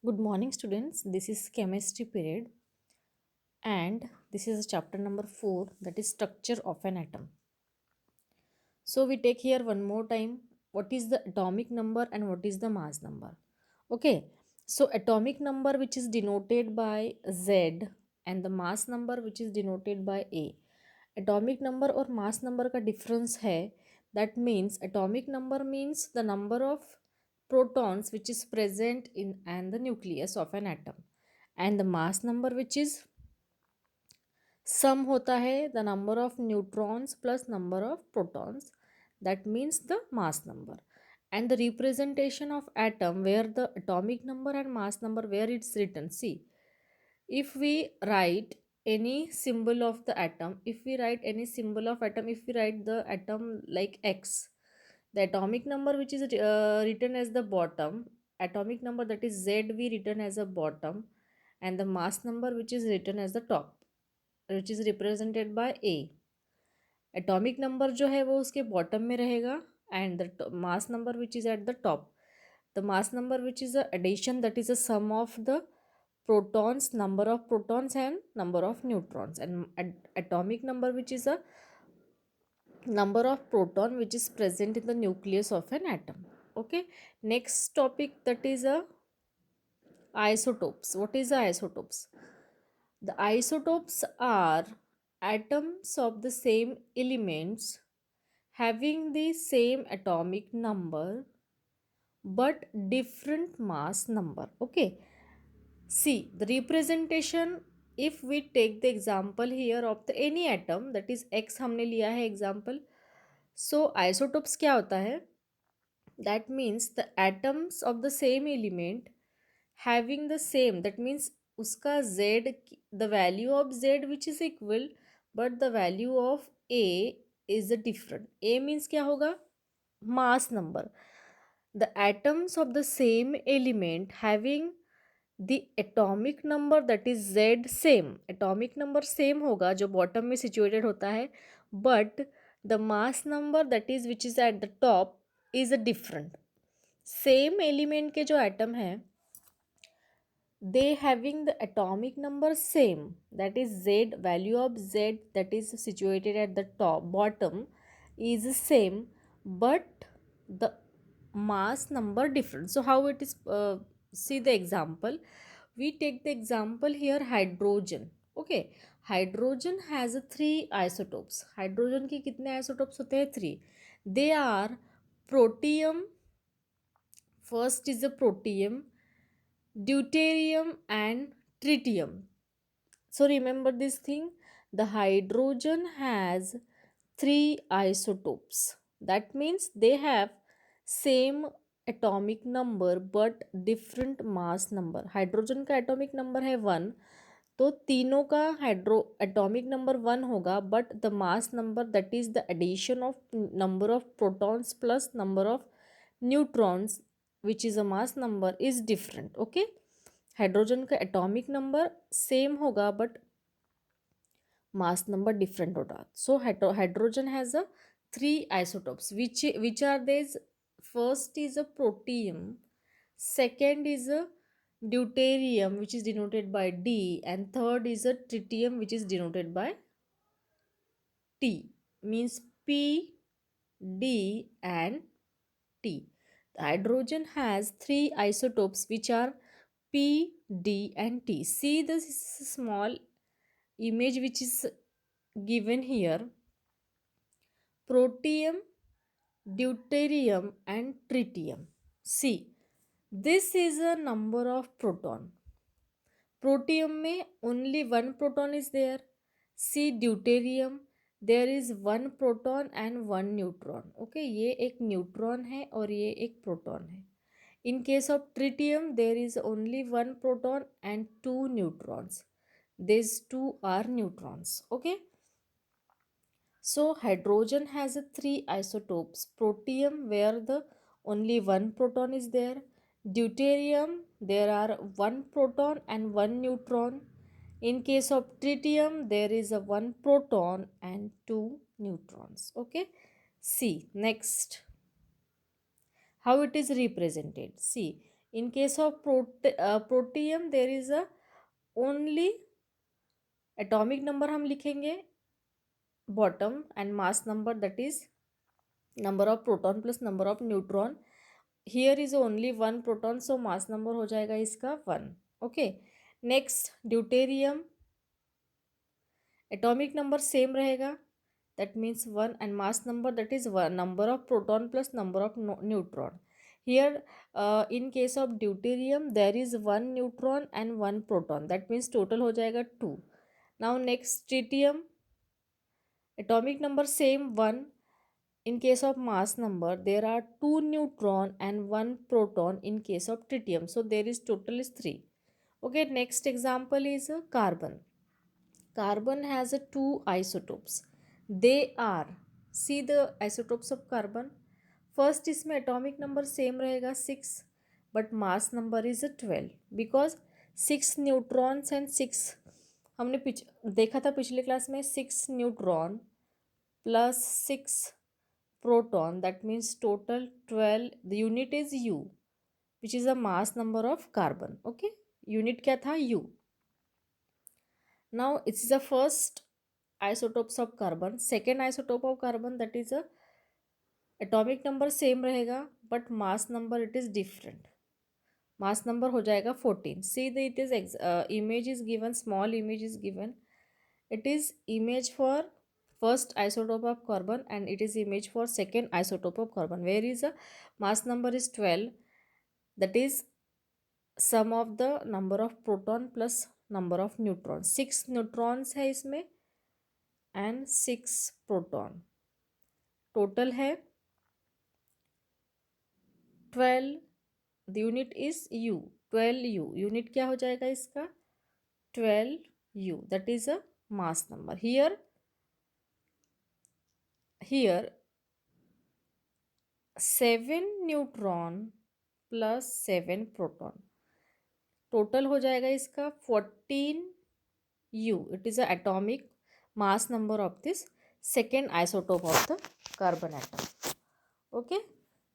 Good morning, students. This is chemistry period, and this is chapter number 4, that is structure of an atom. So, we take here one more time what is the atomic number and what is the mass number. Okay, so atomic number which is denoted by Z and the mass number which is denoted by A. Atomic number और mass number का difference है, that means atomic number means the number of protons which is present in and the nucleus of an atom, and the mass number which is sum होता है the number of neutrons plus number of protons, that means the mass number. And the representation of atom where the atomic number and mass number where it's written, see, if we write any symbol of the atom, if we write any symbol of atom, if we write the atom like X, the atomic number which is written as the bottom, atomic number that is Z we written as a bottom, and the mass number which is written as the top, which is represented by A. Atomic number जो है वो उसके bottom में रहेगा, and the mass number which is at the top. The mass number which is a addition, that is a sum of the protons, number of protons and number of neutrons, and atomic number which is a number of proton which is present in the nucleus of an atom. Okay, next topic, that is a isotopes. What is the isotopes? The isotopes are atoms of the same elements having the same atomic number but different mass number. Okay, see the representation. If we take the example here of the any atom, that is X हमने लिया है example. So isotopes क्या होता है? That means the atoms of the same element having the same, that means उसका Z, the value of Z which is equal but the value of A is a different. A means क्या होगा? Mass number. The atoms of the same element having the atomic number that is Z same, atomic number same होगा जो bottom में situated होता है, but the mass number that is which is at the top is a different. Same element के जो atom है, they having the atomic number same, that is Z, value of Z that is situated at the top bottom is same, but the mass number different. So how it is, see the example. We take the example here, hydrogen. Okay, hydrogen has a 3 isotopes. hydrogen के कितने isotopes होते हैं? 3. They are protium, first is a protium, deuterium and tritium. So remember this thing, the hydrogen has 3 isotopes. That means they have same atomic number but different mass number. Hydrogen का atomic number है 1, तो तीनों का hydro atomic number 1 होगा, but the mass number that is the addition of number of protons plus number of neutrons which is a mass number is different. Okay, hydrogen का atomic number same होगा but mass number different होगा. So hydrogen has a 3 isotopes which are these. First is a protium, second is a deuterium which is denoted by D, and third is a tritium which is denoted by T, means P, D and T. The hydrogen has 3 isotopes which are P, D and T. See this small image which is given here: protium, deuterium and tritium. See, this is a number of proton. Protium में only one proton is there. See deuterium, there is one proton and one neutron. Okay, ये एक neutron है और ये एक proton है. In case of tritium, there is only one proton and two neutrons. These two are neutrons. Okay. So hydrogen has a 3 isotopes. Protium where the only one proton is there. Deuterium there are one proton and one neutron. In case of tritium there is a one proton and two neutrons. Okay. See next how it is represented. See, In case of protium there is a only atomic number हम लिखेंगे bottom and mass number, that is number of proton plus number of neutron. Here is only one proton, so mass number हो जाएगा इसका 1. Okay, next deuterium, atomic number same रहेगा, that means 1, and mass number, that is one number of proton plus number of neutron. Here in case of deuterium there is one neutron and one proton, that means total हो जाएगा 2. Now next tritium, atomic number same 1. In case of mass number there are two neutron and one proton in case of tritium, so there is total is 3. Okay, next example is carbon. Carbon has two isotopes. They are, see the isotopes of carbon. First इसमें atomic number same रहेगा 6, but mass number is 12 because 6 neutrons and 6, हमने देखा था पिछले class में, 6 neutron plus 6 proton, that means total 12. The unit is U, which is the mass number of carbon. Okay, unit क्या था? U. Now it is the first isotopes of carbon. Second isotope of carbon, that is a atomic number same रहेगा but mass number it is different. Mass number हो जाएगा 14. See the it is image is given, small image is given. It is image for first isotope of carbon and it is image for second isotope of carbon. Where is a mass number is 12, that is sum of the number of proton plus number of neutrons. 6 neutrons है इसमें and 6 proton, total है 12. the unit is U, 12U. unit क्या हो जाएगा इसका? 12U, that is a mass number. Here 7 neutron plus 7 proton, total हो जाएगा इसका 14U. it is a atomic mass number of this second isotope of the carbon atom. Okay,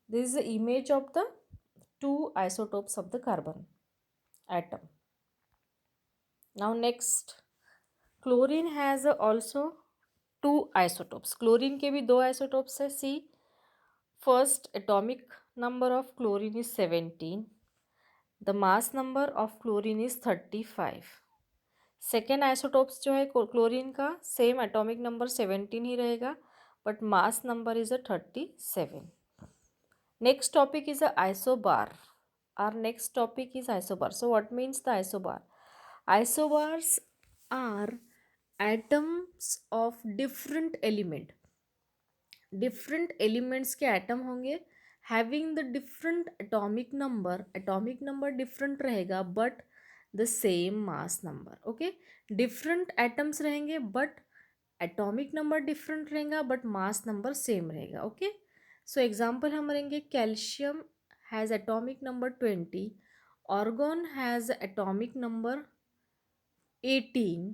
this is the image of the two isotopes of the carbon atom. Now next, chlorine has also two isotopes. chlorine के भी दो isotopes है. See, first atomic number of chlorine is 17. The mass number of chlorine is 35. Second isotopes जो है chlorine का same atomic number 17 ही रहेगा but mass number is 37. Next topic is isobar. Or next topic is isobar. So what means the isobar? Isobars are atoms of different element. Different elements के atom होंगे having the different atomic number different रहेगा but the same mass number. Okay, different atoms रहेंगे but atomic number different रहेगा but mass number same रहेगा. Okay, so example हम लेंगे calcium has atomic number 20, organ has atomic number 18.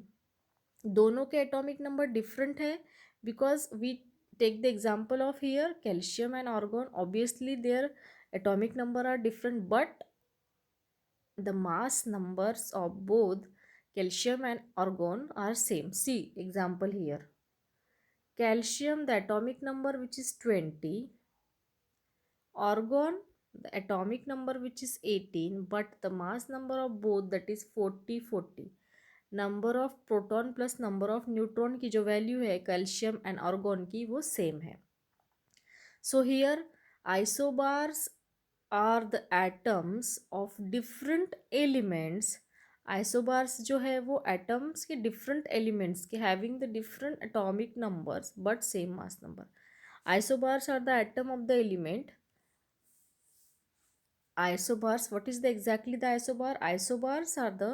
दोनों के atomic number different है because we take the example of here calcium and argon. Obviously their atomic number are different but the mass numbers of both calcium and argon are same. See example here, calcium the atomic number which is 20, argon the atomic number which is 18 but the mass number of both that is 40. Number of proton plus number of neutron की जो value है calcium and argon की वो same है. So here isobars are the atoms of different elements. Isobars जो है वो atoms के डिफरेंट एलिमेंट्स के having the different atomic numbers but same mass number. Isobars are the atom of the element. Isobars, what is the exactly the isobar? Isobars are the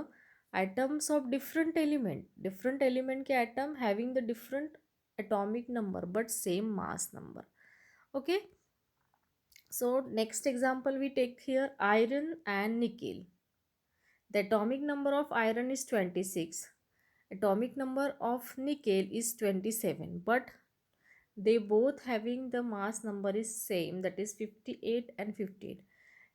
atoms of different element के atom having the different atomic number but same mass number. Okay, so next example we take here iron and nickel. The atomic number of iron is 26, atomic number of nickel is 27 but they both having the mass number is same, that is 58 and 58.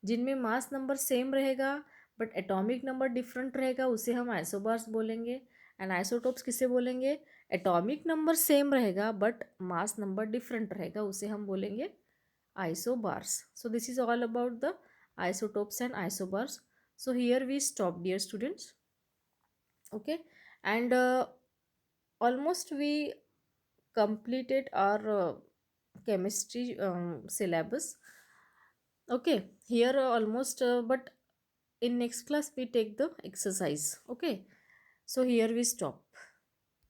जिनमें मास number same रहेगा but atomic number different रहेगा उसे हम isobars बोलेंगे। And isotopes किसे बोलेंगे? Atomic number same रहेगा but mass number different रहेगा उसे हम बोलेंगे isobars. So this is all about the isotopes and isobars. So here we stop, dear students. Okay, and almost we completed our chemistry syllabus. Okay, here almost but in next class we take the exercise. Okay, so here we stop.